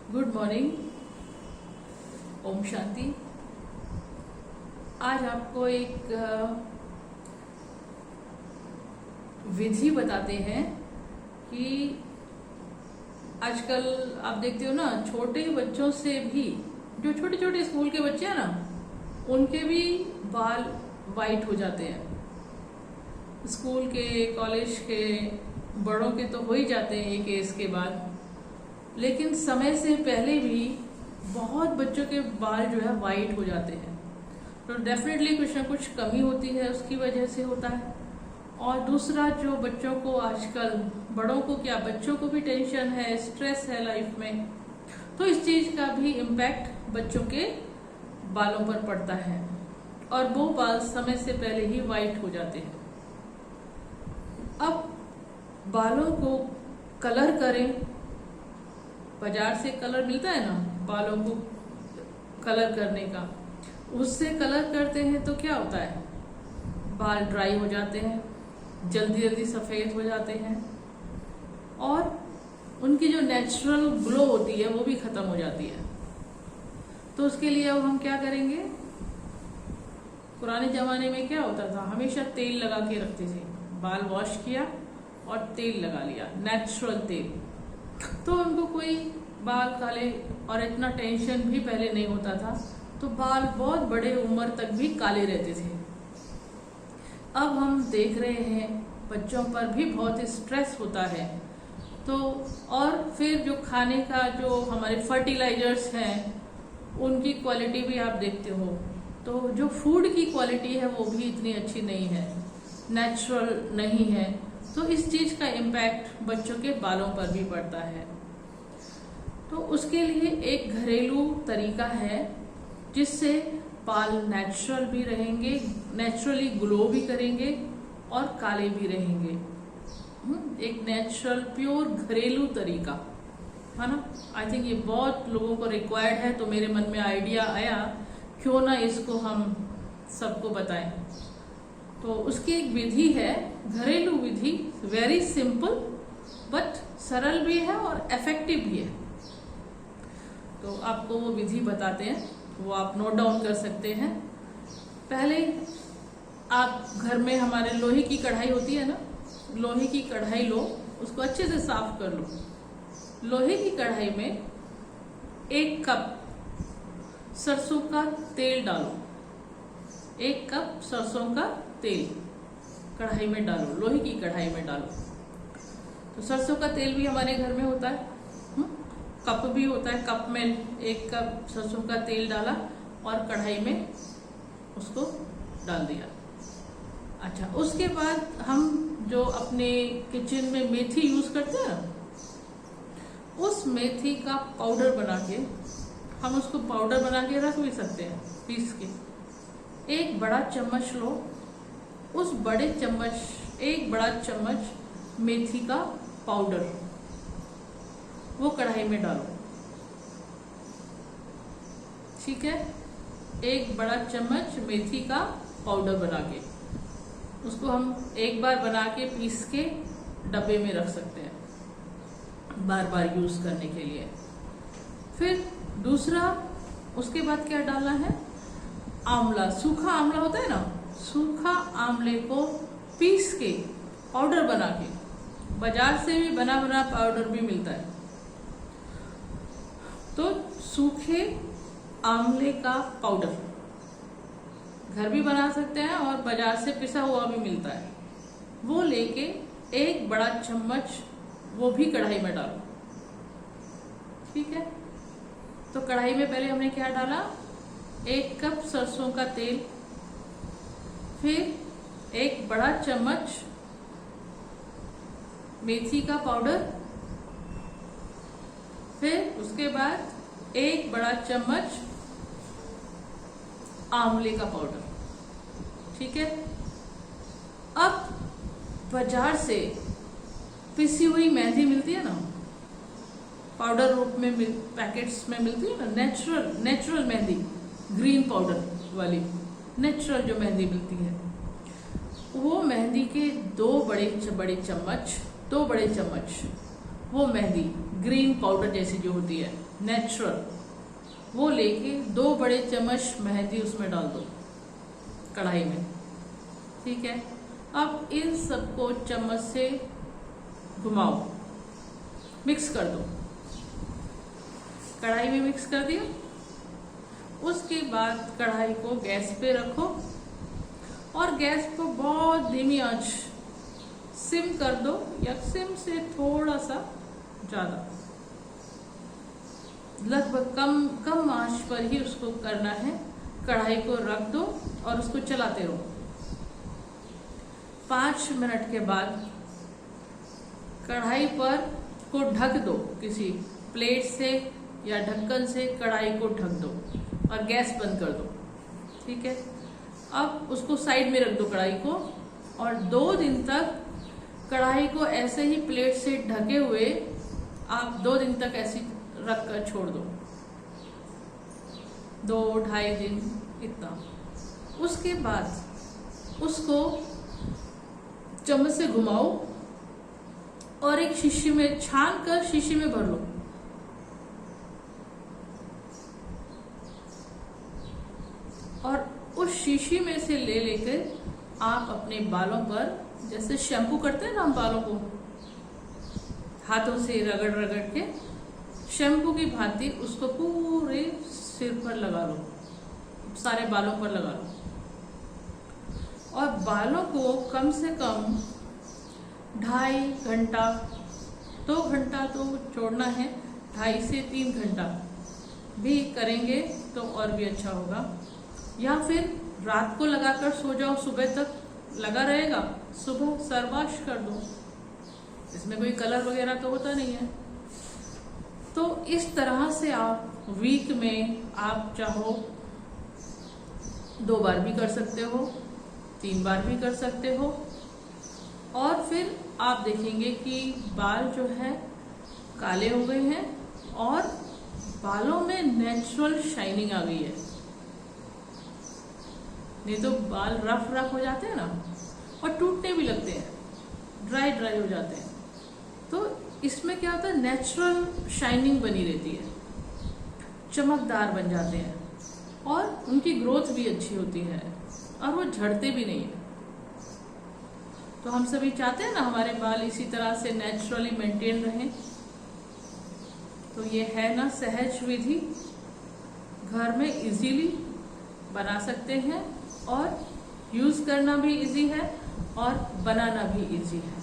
Good morning. Om Shanti. आज आपको एक विधि बताते हैं कि आजकल आप देखते हो ना, छोटे बच्चों से भी, जो छोटे छोटे स्कूल के बच्चे हैं ना, उनके भी बाल वाइट हो जाते हैं। स्कूल के, कॉलेज के, बड़ों के तो हो ही जाते हैं एक एज के बाद, लेकिन समय से पहले भी बहुत बच्चों के बाल जो है वाइट हो जाते हैं। तो डेफिनेटली कुछ ना कुछ कमी होती है, उसकी वजह से होता है। और दूसरा, जो बच्चों को आजकल, बड़ों को क्या, बच्चों को भी टेंशन है, स्ट्रेस है लाइफ में, तो इस चीज का भी इम्पैक्ट बच्चों के बालों पर पड़ता है और वो बाल समय से पहले ही वाइट हो जाते हैं। अब बालों को कलर करें, बाजार से कलर मिलता है ना बालों को कलर करने का, उससे कलर करते हैं तो क्या होता है, बाल ड्राई हो जाते हैं, जल्दी जल्दी सफेद हो जाते हैं और उनकी जो नेचुरल ग्लो होती है वो भी खत्म हो जाती है। तो उसके लिए अब हम क्या करेंगे, पुराने जमाने में क्या होता था, हमेशा तेल लगा के रखते थे, बाल वॉश किया और तेल लगा लिया, नेचुरल तेल। तो उनको कोई बाल काले, और इतना टेंशन भी पहले नहीं होता था, तो बाल बहुत बड़े उम्र तक भी काले रहते थे। अब हम देख रहे हैं बच्चों पर भी बहुत स्ट्रेस होता है, तो और फिर जो खाने का, जो हमारे फर्टिलाइजर्स हैं, उनकी क्वालिटी भी आप देखते हो, तो जो फूड की क्वालिटी है वो भी इतनी अच्छी नहीं है, नेचुरल नहीं है। तो इस चीज का इम्पैक्ट बच्चों के बालों पर भी पड़ता है। तो उसके लिए एक घरेलू तरीका है जिससे बाल नेचुरल भी रहेंगे, नेचुरली ग्लो भी करेंगे और काले भी रहेंगे। एक नेचुरल प्योर घरेलू तरीका है ना। आई थिंक ये बहुत लोगों को रिक्वायर्ड है, तो मेरे मन में आइडिया आया क्यों ना इसको हम सबको बताएं। तो उसकी एक विधि है, घरेलू विधि, वेरी सिंपल बट सरल भी है और इफेक्टिव भी है। तो आपको वो विधि बताते हैं, वो आप नोट डाउन कर सकते हैं। पहले आप घर में, हमारे लोहे की कढ़ाई होती है ना, लोहे की कढ़ाई लो, उसको अच्छे से साफ कर लो। लोहे की कढ़ाई में 1 कप सरसों का तेल डालो, 1 कप सरसों का तेल कढ़ाई में डालो, लोहे की कढ़ाई में डालो। तो सरसों का तेल भी हमारे घर में होता है, कप भी होता है, कप में 1 कप सरसों का तेल डाला और कढ़ाई में उसको डाल दिया। अच्छा, उसके बाद हम जो अपने किचन में मेथी यूज करते हैं, उस मेथी का पाउडर बना के, हम उसको पाउडर बना के रख भी सकते हैं पीस के। 1 बड़ा चम्मच लो, उस बड़े चम्मच, 1 बड़ा चम्मच मेथी का पाउडर वो कढ़ाई में डालो, ठीक है। 1 बड़ा चम्मच मेथी का पाउडर बना के, उसको हम एक बार बना के पीस के डब्बे में रख सकते हैं बार बार यूज करने के लिए। फिर दूसरा, उसके बाद क्या डालना है, आंवला, सूखा आंवला होता है ना, सूखा आंवले को पीस के पाउडर बना के, बाजार से भी बना बना पाउडर भी मिलता है, तो सूखे आंवले का पाउडर घर भी बना सकते हैं और बाजार से पिसा हुआ भी मिलता है, वो लेके 1 बड़ा चम्मच वो भी कढ़ाई में डालो, ठीक है। तो कढ़ाई में पहले हमने क्या डाला, 1 कप सरसों का तेल, फिर 1 बड़ा चम्मच मेथी का पाउडर, फिर उसके बाद 1 बड़ा चम्मच आंवले का पाउडर, ठीक है। अब बाजार से पिसी हुई मेहंदी मिलती है ना, पाउडर रूप में पैकेट्स में मिलती है ना, नेचुरल मेहंदी, ग्रीन पाउडर वाली नेचुरल जो मेहंदी मिलती है, वो मेहंदी के 2 बड़े चम्मच वो मेहंदी ग्रीन पाउडर जैसी जो होती है नेचुरल, वो लेके 2 बड़े चम्मच मेहंदी उसमें डाल दो कढ़ाई में। ठीक है, अब इन सबको चम्मच से घुमाओ, मिक्स कर दो। कढ़ाई में मिक्स कर दिया। उसके बाद कढ़ाई को गैस पे रखो और गैस को बहुत धीमी आंच, सिम कर दो या सिम से थोड़ा सा ज्यादा, लगभग कम आंच पर ही उसको करना है। कढ़ाई को रख दो और उसको चलाते रहो। 5 मिनट के बाद कढ़ाई पर को ढक दो, किसी प्लेट से या ढक्कन से कढ़ाई को ढक दो और गैस बंद कर दो। ठीक है, अब उसको साइड में रख दो कढ़ाई को, और 2 दिन तक कढ़ाई को ऐसे ही प्लेट से ढके हुए आप 2 दिन तक ऐसे रख कर छोड़ दो, 2-2.5 दिन इतना। उसके बाद उसको चम्मच से घुमाओ और एक शीशी में छान कर शीशी में भर लो। और उस शीशी में से ले लेकर आप अपने बालों पर, जैसे शैम्पू करते हैं ना हम बालों को, हाथों से रगड़ रगड़ के शैम्पू की भांति उसको पूरे सिर पर लगा लो, सारे बालों पर लगा लो। और बालों को कम से कम 2.5 घंटा, 2 घंटा तो छोड़ना है, 2.5 से 3 घंटा भी करेंगे तो और भी अच्छा होगा। या फिर रात को लगाकर सो जाओ, सुबह तक लगा रहेगा, सुबह सर वॉश कर दो, इसमें कोई कलर वगैरह तो होता नहीं है। तो इस तरह से आप वीक में आप चाहो 2 बार भी कर सकते हो, 3 बार भी कर सकते हो, और फिर आप देखेंगे कि बाल जो है काले हो गए हैं और बालों में नेचुरल शाइनिंग आ गई है। नहीं तो बाल रफ हो जाते हैं ना, और टूटने भी लगते हैं, ड्राई हो जाते हैं। तो इसमें क्या होता है, नेचुरल शाइनिंग बनी रहती है, चमकदार बन जाते हैं और उनकी ग्रोथ भी अच्छी होती है और वो झड़ते भी नहीं है। तो हम सभी चाहते हैं ना हमारे बाल इसी तरह से नेचुरली मेंटेन रहें। तो ये है ना सहज विधि, घर में इजीली बना सकते हैं और यूज करना भी इजी है और बनाना भी इजी है।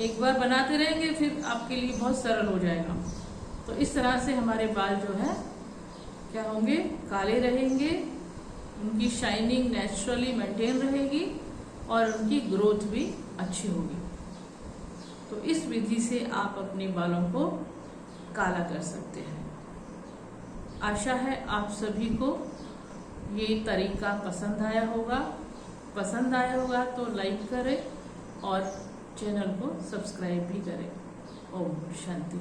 एक बार बनाते रहेंगे फिर आपके लिए बहुत सरल हो जाएगा। तो इस तरह से हमारे बाल जो है क्या होंगे, काले रहेंगे, उनकी शाइनिंग नेचुरली मेंटेन रहेगी और उनकी ग्रोथ भी अच्छी होगी। तो इस विधि से आप अपने बालों को काला कर सकते हैं। आशा है आप सभी को ये तरीका पसंद आया होगा तो लाइक करें और चैनल को सब्सक्राइब भी करें। ओम शांति।